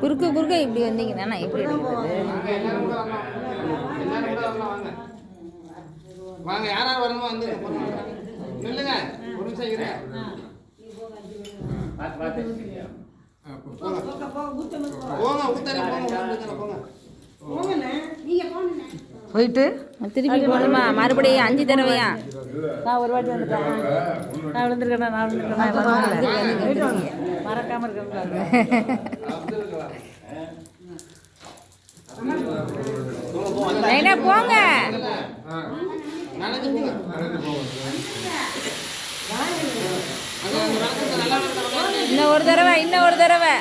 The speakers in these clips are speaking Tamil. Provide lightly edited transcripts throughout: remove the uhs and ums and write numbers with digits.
குறுக்க குறுக்க இப்படி வந்தீங்கன்னா எப்படி வாங்க யாராவது வரணுமா வந்து நில்லுங்க ஒரு நிமிஷம் இருங்க போங்க ஊத்தறி போங்க போயிட்டு திருப்பி போகணுமா மறுபடியும் 5 தடவையா நான் ஒரு வாட்டி வந்துட்டேன் நான் விழுந்துருக்கேன் மறக்காம இருக்கேன் போங்க இன்னும் ஒரு தடவை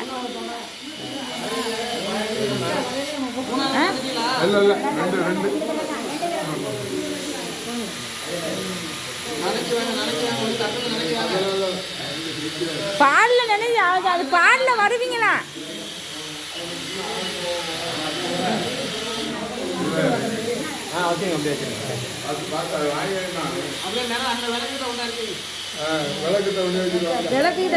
பாடல நினைச்சு அது பாடல வருவீங்களா விளக்கு